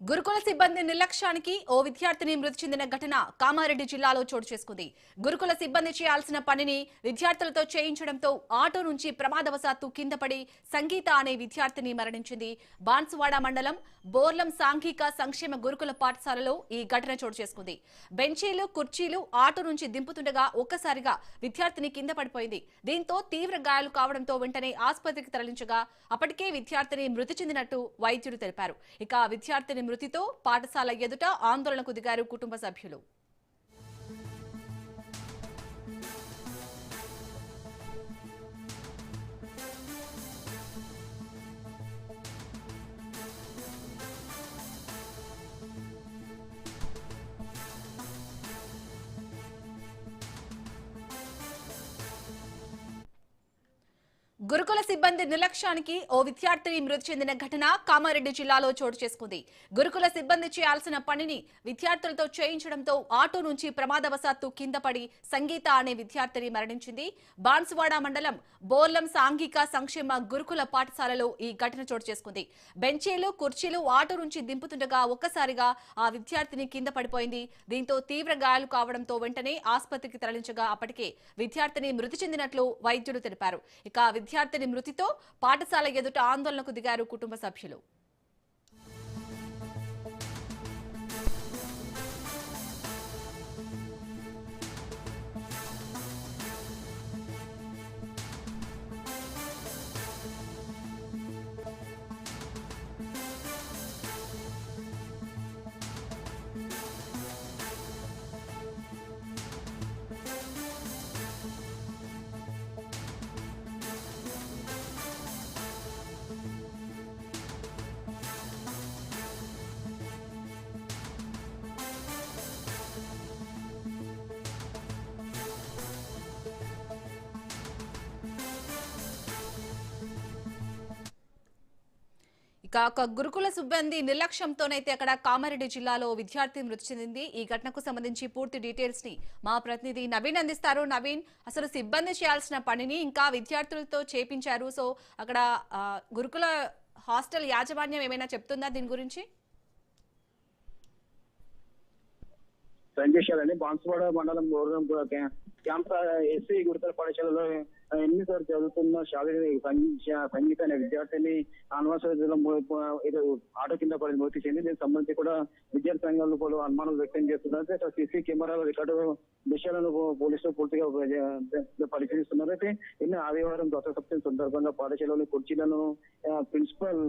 గురుకుల సిబ్బంది నిర్లక్ష్యానికి ఓ విద్యార్థిని మృతి చెందిన ఘటన కామారెడ్డి జిల్లాలో చోటు చేసుకుంది. గురుకుల సిబ్బంది చేయాల్సిన పనిని విద్యార్థులతో చేయించడంతో ఆటో నుంచి ప్రమాదవశాత్తు కింద పడి సంగీత అనే విద్యార్థిని మరణించింది. బాన్సువాడ మండలం బోర్లం సాంఘిక సంక్షేమ గురుకుల పాఠశాలలో ఈ ఘటన చోటు చేసుకుంది. బెంచీలు, కుర్చీలు ఆటో నుంచి దింపుతుండగా ఒక్కసారిగా విద్యార్థిని కింద పడిపోయింది. దీంతో తీవ్ర గాయాలు కావడంతో వెంటనే ఆసుపత్రికి తరలించగా అప్పటికే విద్యార్థిని మృతి చెందినట్టు వైద్యులు తెలిపారు. ఇక విద్యార్థిని మృతితో పాఠశాల ఎదుట ఆందోళనకు దిగారు కుటుంబ సభ్యులు. గురుకుల సిబ్బంది నిర్లక్ష్యానికి ఓ విద్యార్థిని మృతి చెందిన ఘటన కామారెడ్డి జిల్లాలో చోటు చేసుకుంది. గురుకుల సిబ్బంది చేయాల్సిన పనిని విద్యార్థులతో చేయించడంతో ఆటో నుంచి ప్రమాదవశాత్తు కింద పడి సంగీత అనే విద్యార్థిని మరణించింది. బాన్సువాడ మండలం బోర్లం సాంఘిక సంక్షేమ గురుకుల పాఠశాలలో ఈ ఘటన చోటు చేసుకుంది. బెంచీలు, కుర్చీలు ఆటో నుంచి దింపుతుండగా ఒక్కసారిగా ఆ విద్యార్థిని కింద పడిపోయింది. దీంతో తీవ్ర గాయాలు కావడంతో వెంటనే ఆసుపత్రికి తరలించగా అప్పటికే విద్యార్థిని మృతి చెందినట్లు వైద్యులు తెలిపారు. ఇక విద్యార్థిని మృతితో పాఠశాల ఎదుట ఆందోళనకు దిగారు కుటుంబ సభ్యులు. గురుకుల సిబ్బంది నిర్లక్ష్యంతోనైతే అక్కడ కామారెడ్డి జిల్లాలో విద్యార్థి మృతి చెందింది. ఈ ఘటనకు సంబంధించి పూర్తి డీటెయిల్స్ ని మా ప్రతినిధి నవీన్ అందిస్తారు. నవీన్, అసలు సిబ్బంది చేయాల్సిన పనిని ఇంకా విద్యార్థులతో చేపించారు. సో అక్కడ గురుకుల హాస్టల్ యాజమాన్యం ఏమైనా చెప్తుందా దీని గురించి? సంజయ్ బాన్సువాడ మండలం క్యాంప్ ఎస్సీ గురుకుల పాఠశాలలో ఎన్నిసార్లు చదువుతున్న శాలిని సంగీత అనే విద్యార్థిని అనవసరం ఆటో కింద పడి మృతి చెంది దీనికి సంబంధించి కూడా విద్యార్థి సంఘాలు కూడా అనుమానాలు వ్యక్తం చేస్తున్నారు. సీసీ కెమెరాల రికార్డు విషయాలను పోలీసులు పూర్తిగా పరిశీలిస్తున్నారు. అయితే నిన్న ఆదివారం దసరా సప్తమి సందర్భంగా పాఠశాలలో కుర్చీలను ప్రిన్సిపల్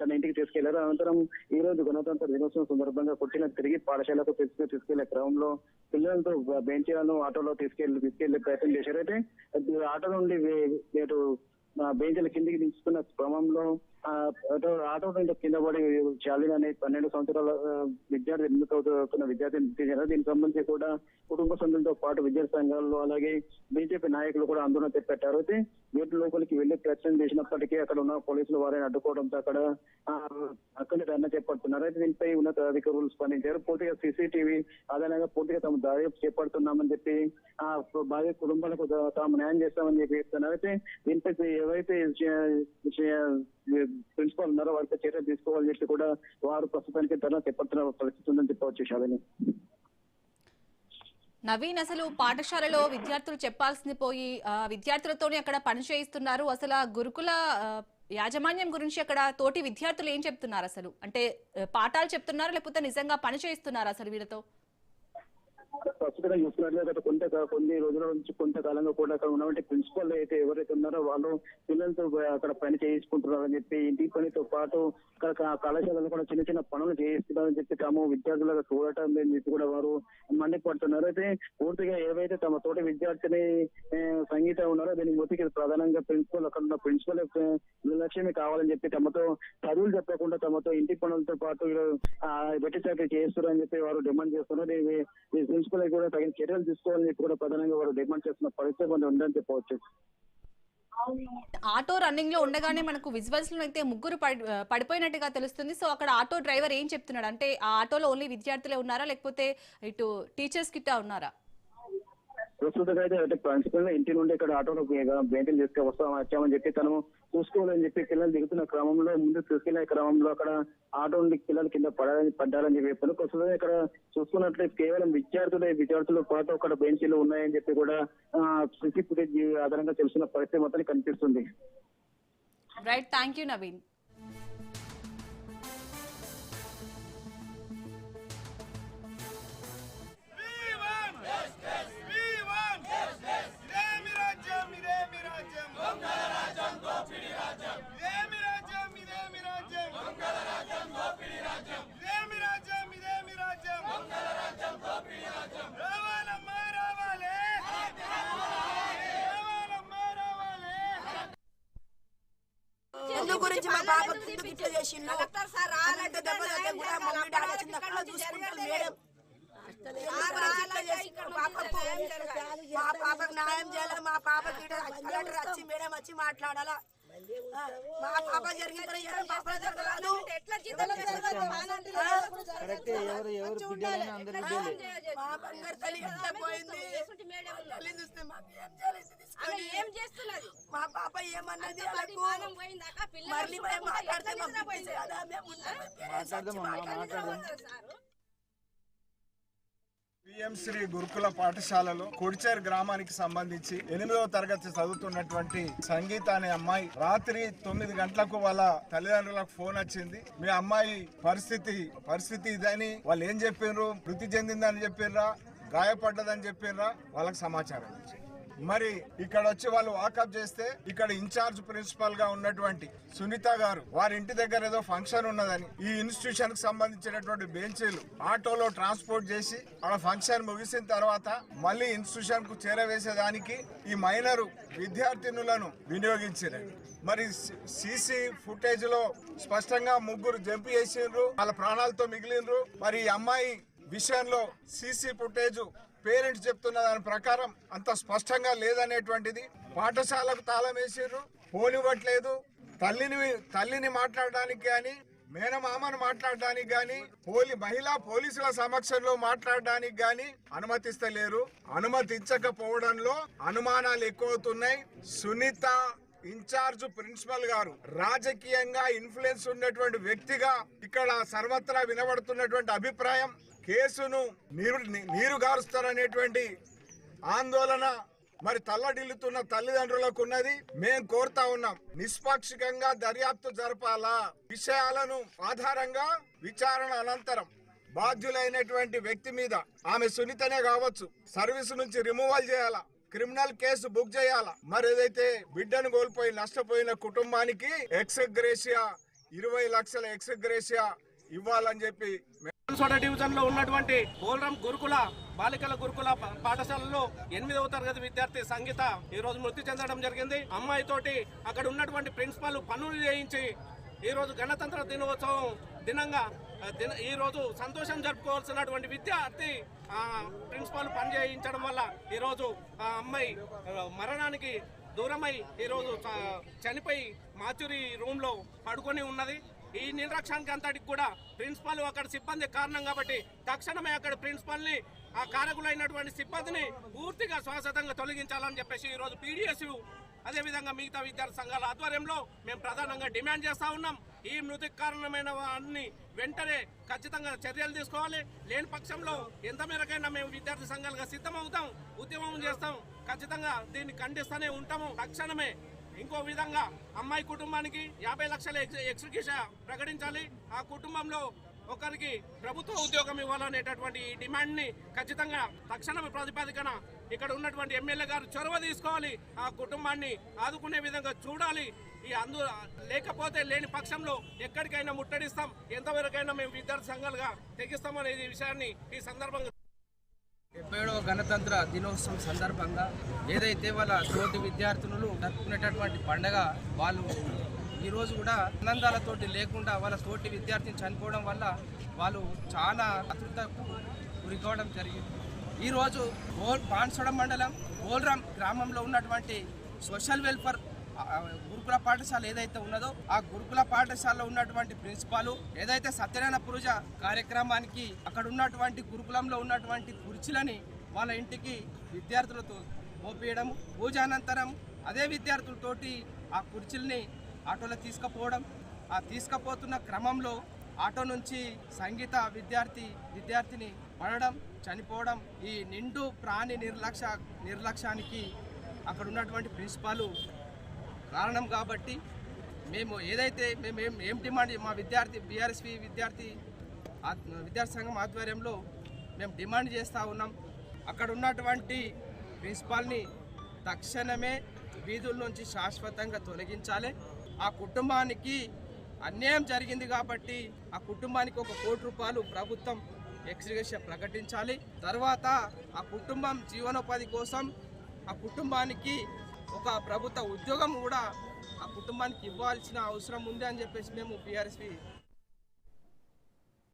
తన ఇంటికి తీసుకెళ్లారు. అనంతరం ఈ రోజు గణతంత్ర దినోత్సవం సందర్భంగా కుర్చీలను తిరిగి పాఠశాలకు తీసుకెళ్లే క్రమంలో పిల్లలతో బెంచీలను ఆటోలో తీసుకెళ్లే ప్రయత్నం చేశారు. అయితే ఆటో నుండి బెంచీల కిందికి దించుకున్న క్రమంలో ఆటో కింద పడి శాలిని అనే 12 సంవత్సరాల విద్యార్థి ఎన్నికవుతున్న విద్యార్థిని దీనికి సంబంధించి కూడా కుటుంబ సభ్యులతో పాటు విద్యార్థి సంఘాల్లో అలాగే బీజేపీ నాయకులు కూడా ఆందోళన చేపట్టారు. అయితే గేట్ లోపలికి వెళ్లి ప్రయత్నం చేసినప్పటికీ అక్కడ ఉన్న పోలీసులు వారిని అడ్డుకోవడంతో అక్కడే ధర్నా చేపడుతున్నారు. అయితే దీనిపై ఉన్నత అధికారులు స్పందించారు. పూర్తిగా సీసీటీవీ ఆధారంగా పూర్తిగా తాము దర్యాప్తు చేపడుతున్నామని చెప్పి బాధిత కుటుంబాలకు తాము న్యాయం చేస్తామని చెప్పి చెప్తున్నారు. అయితే దీనిపై ఎవరైతే ప్రిన్సిపల్ ఉన్నారో వారిపై చర్యలు తీసుకోవాలని చెప్పి కూడా వారు ప్రస్తుతానికి ధర్నా చేపడుతున్న పరిస్థితి ఉందని చెప్పవచ్చు. శాలిని, నవీన్, అసలు పాఠశాలలో విద్యార్థులు చెప్పాల్సింది పోయి విద్యార్థులతోనే అక్కడ పని చేయిస్తున్నారు. అసలు గురుకుల యాజమాన్యం గురించి అక్కడ తోటి విద్యార్థులు ఏం చెప్తున్నారు? అసలు అంటే పాఠాలు చెప్తున్నారా లేకపోతే నిజంగా పని చేయిస్తున్నారా అసలు వీళ్ళతో? ప్రస్తుతంగా చూస్తున్నట్లయితే గత కొన్ని రోజుల నుంచి కొంతకాలంగా కూడా అక్కడ ఉన్నటువంటి ప్రిన్సిపల్ అయితే ఎవరైతే ఉన్నారో వాళ్ళు పిల్లలతో అక్కడ పని చేయించుకుంటున్నారని చెప్పి ఇంటి పనితో పాటు అక్కడ కళాశాలలో కూడా చిన్న చిన్న పనులు చేయిస్తున్నారని చెప్పి తాము విద్యార్థులుగా చూడటం చెప్పి కూడా వారు మండిపడుతున్నారు. అయితే పూర్తిగా ఏవైతే తమ తోటి విద్యార్థిని సంగీత ఉన్నారో దీని మృతికి ప్రధానంగా ప్రిన్సిపల్ అక్కడ ఉన్న ప్రిన్సిపల్ నిర్లక్ష్యమే కావాలని చెప్పి తమతో చదువులు చెప్పకుండా తమతో ఇంటి పనులతో పాటు వెట్టి చాకరీ చేస్తున్నారని చెప్పి వారు డిమాండ్ చేస్తున్నారు. ప్రిన్సిపల్ కూడా తగిన చర్యలు తీసుకోవాలని చెప్పి కూడా ప్రధానంగా వారు డిమాండ్ చేస్తున్న పరిస్థితి ఉందని చెప్పవచ్చు. ఆటో రన్నింగ్ లో ఉండగానే మనకు విజువల్స్ లో అయితే ముగ్గురు పడిపోయినట్టుగా తెలుస్తుంది. సో అక్కడ ఆటో డ్రైవర్ ఏం చెప్తున్నాడు అంటే ఆ ఆటోలో ఓన్లీ విద్యార్థులే ఉన్నారా లేకపోతే ఇటు టీచర్స్ కిట్టా ఉన్నారా? ప్రస్తుతం అయితే ప్రిన్సిపల్ ఇంటి నుండి ఇక్కడ ఆటోలో బెంచీలు వచ్చామని చెప్పి తను చూసుకోవాలని చెప్పి పిల్లలు దిగుతున్న క్రమంలో ముందు తీసుకెళ్లే క్రమంలో అక్కడ ఆటో నుండి పిల్లలు కింద పడ్డారని చెప్పి చెప్పాను. ప్రస్తుతం ఇక్కడ చూసుకున్నట్లయితే కేవలం విద్యార్థులు పాటు అక్కడ బెంచీలు ఉన్నాయని చెప్పి కూడా సీసీ ఫుటేజ్ ఆధారంగా తెలుసుకున్న పరిస్థితి మొత్తం కనిపిస్తుంది. Right, thank you Naveen. గురించి మా పాప గిట్ల చేసిండు అనంత దెబ్బ దగ్గర కూడా మమ్మీ డాడీ వచ్చింది అక్కడ చూసుకుంటారు మేడం. మా పాపకు న్యాయం చేయాలి. మా పాపకి కలెక్టర్ వచ్చి మేడం వచ్చి మాట్లాడాలా. మా పాప జరిగిన పాప జరగదు. మా బంగారు తల్లి ఎట్లా పోయింది తల్లి చూస్తే మాకు ఏం చేస్తున్నది. మా పాప ఏమన్నది మళ్ళీ మాట్లాడితే పిఎం శ్రీ గురుకుల పాఠశాలలో కొడిచేరు గ్రామానికి సంబంధించి 8వ తరగతి చదువుతున్నటువంటి సంగీత అనే అమ్మాయి రాత్రి 9 గంటలకు వాళ్ళ తల్లిదండ్రులకు ఫోన్ వచ్చింది. మీ అమ్మాయి పరిస్థితి ఇదని వాళ్ళు ఏం చెప్పారు, మృతి చెందిందని చెప్పారా, గాయపడ్డదని చెప్పారా, వాళ్ళకి సమాచారం ఇచ్చింది. మరి ఇక్కడ వచ్చి వాళ్ళు వాకప్ చేస్తే ఇక్కడ ఇన్ఛార్జ్ ప్రిన్సిపల్ గా ఉన్నటువంటి సునీత గారు వారి ఇంటి దగ్గర ఏదో ఫంక్షన్ ఉన్నదని ఈ ఇన్స్టిట్యూషన్ కు సంబంధించినటువంటి బెంచీలు ఆటోలో ట్రాన్స్పోర్ట్ చేసి ఆ ఫంక్షన్ ముగిసిన తర్వాత మళ్ళీ ఇన్స్టిట్యూషన్ కు చేరవేసేదానికి ఈ మైనరు విద్యార్థినులను వినియోగించారు. మరి సీసీ ఫుటేజ్ లో స్పష్టంగా 3 జంప్ చేసిండ్రు, వాళ్ళ ప్రాణాలతో మిగిలిండ్రు. మరి ఈ అమ్మాయి విషయంలో సీసీ ఫుటేజ్ పేరెంట్స్ చెప్తున్న దాని ప్రకారం అంత స్పష్టంగా లేదనేటువంటిది. పాఠశాలకు తాళం వేసారు, పోనివ్వట్లేదు. తల్లిని మాట్లాడడానికి కానీ మేనమామను మాట్లాడడానికి కానీ మహిళా పోలీసుల సమక్షంలో మాట్లాడడానికి కానీ అనుమతిస్తలేరు. అనుమతించకపోవడంలో అనుమానాలు ఎక్కువవుతున్నాయి. సునీత ఇన్ఛార్జ్ ప్రిన్సిపల్ గారు రాజకీయంగా ఇన్ఫ్లుయెన్స్ ఉన్నటువంటి వ్యక్తిగా ఇక్కడ సర్వత్రా వినబడుతున్నటువంటి అభిప్రాయం కేసును నీరు గారుస్తారనేటువంటి ఆందోళన మరి తల్లడిల్లుతున్న తల్లిదండ్రులకు ఉన్నది. మేం కోరుతా ఉన్నాం, నిష్పాక్షికంగా దర్యాప్తు జరపాలా. విషయాలను ఆధారంగా విచారణ అనంతరం బాధ్యులైనటువంటి వ్యక్తి మీద, ఆమె సునీతనే కావచ్చు, సర్వీస్ నుంచి రిమూవల్ చేయాలా, క్రిమినల్ కేసు బుక్ చేయాలా. మరి ఏదైతే బిడ్డను కోల్పోయి నష్టపోయిన కుటుంబానికి ఎక్స్గ్రేషియా 20 లక్షల ఎక్స్గ్రేషియా ఇవ్వాలని చెప్పి డివిజన్ లో ఉన్నటువంటి పోలరం గురుకుల బాలికల గురుకుల పాఠశాలలో 8వ తరగతి విద్యార్థి సంగీత ఈ రోజు మృతి చెందడం జరిగింది. అమ్మాయి తోటి అక్కడ ఉన్నటువంటి ప్రిన్సిపల్ పనులు చేయించి ఈ రోజు గణతంత్ర దినోత్సవం దినంగా ఈ రోజు సంతోషం జరుపుకోవాల్సినటువంటి విద్యార్థి ప్రిన్సిపల్ పని చేయించడం వల్ల ఈ రోజు ఆ అమ్మాయి మరణానికి దూరమై ఈ రోజు చనిపోయి మాచురి రూమ్ లో పడుకొని ఉన్నది. ఈ నిర్లక్ష్యానికి అంతటికి కూడా ప్రిన్సిపల్ అక్కడ సిబ్బంది కారణం కాబట్టి తక్షణమే అక్కడ ప్రిన్సిపల్ ని ఆ కారకులైనటువంటి సిబ్బందిని పూర్తిగా శాశ్వతంగా తొలగించాలని చెప్పేసి ఈ రోజు పీడిఎస్ అదేవిధంగా మిగతా విద్యార్థి సంఘాల ఆధ్వర్యంలో మేము ప్రధానంగా డిమాండ్ చేస్తా ఉన్నాం. ఈ మృతికి కారణమైన వారిని వెంటనే ఖచ్చితంగా చర్యలు తీసుకోవాలి. లేని పక్షంలో ఎంత మేరకైనా మేము విద్యార్థి సంఘాలుగా సిద్ధమవుతాం, ఉద్యమం చేస్తాం, ఖచ్చితంగా దీన్ని ఖండిస్తూనే ఉంటాము. తక్షణమే ఇంకో విధంగా అమ్మాయి కుటుంబానికి 50 లక్షల ఎక్స్గ్రేషియా ప్రకటించాలి. ఆ కుటుంబంలో ఒకరికి ప్రభుత్వ ఉద్యోగం ఇవ్వాలనేటటువంటి డిమాండ్ ని ఖచ్చితంగా తక్షణ ప్రాతిపదికన ఇక్కడ ఉన్నటువంటి ఎమ్మెల్యే గారు చొరవ తీసుకోవాలి. ఆ కుటుంబాన్ని ఆదుకునే విధంగా చూడాలి. లేకపోతే లేని పక్షంలో ఎక్కడికైనా ముట్టడిస్తాం, ఎంతవరకైనా మేము విద్యార్థి సంఘాలుగా తెగిస్తామనే విషయాన్ని ఈ సందర్భంగా 70వ గణతంత్ర దినోత్సవం సందర్భంగా ఏదైతే వాళ్ళ తోటి విద్యార్థులు జరుపుకునేటటువంటి పండగ వాళ్ళు ఈరోజు కూడా ఆనందాలతోటి లేకుండా వాళ్ళ తోటి విద్యార్థిని చనిపోవడం వల్ల వాళ్ళు చాలా అతృతకు గురి కావడం జరిగింది. ఈరోజు బాన్సోడ మండలం పోలరం గ్రామంలో ఉన్నటువంటి సోషల్ వెల్ఫేర్ గురుకుల పాఠశాల ఏదైతే ఉన్నదో ఆ గురుకుల పాఠశాలలో ఉన్నటువంటి ప్రిన్సిపాల్ ఏదైతే సత్యనారాయణ పూజ కార్యక్రమానికి అక్కడ ఉన్నటువంటి గురుకులంలో ఉన్నటువంటి కుర్చీలని వాళ్ళ ఇంటికి విద్యార్థులతో మోపేయడం, పూజ అనంతరం అదే విద్యార్థులతోటి ఆ కుర్చీల్ని ఆటోలో తీసుకుపోవడం, ఆ తీసుకుపోతున్న క్రమంలో ఆటో నుంచి సంగీత విద్యార్థిని పడడం, చనిపోవడం, ఈ నిండు ప్రాణి నిర్లక్ష్యానికి అక్కడ ఉన్నటువంటి ప్రిన్సిపాలు కారణం. కాబట్టి మేము ఏం డిమాండ్ మా బీఆర్ఎస్పీ విద్యార్థి సంఘం ఆధ్వర్యంలో మేము డిమాండ్ చేస్తూ ఉన్నాం. అక్కడ ఉన్నటువంటి ప్రిన్సిపాల్ని తక్షణమే వీధుల నుంచి శాశ్వతంగా తొలగించాలి. ఆ కుటుంబానికి అన్యాయం జరిగింది కాబట్టి ఆ కుటుంబానికి 1 కోటి రూపాయలు ప్రభుత్వం ఎక్స్గ్రేషియా ప్రకటించాలి. తర్వాత ఆ కుటుంబం జీవనోపాధి కోసం ఆ కుటుంబానికి ఒక ప్రభుత్వ ఉద్యోగం కూడా ఆ కుటుంబానికి ఇవ్వాల్సిన అవసరం ఉంది అని చెప్పేసి మేము బీఆర్ఎస్పీ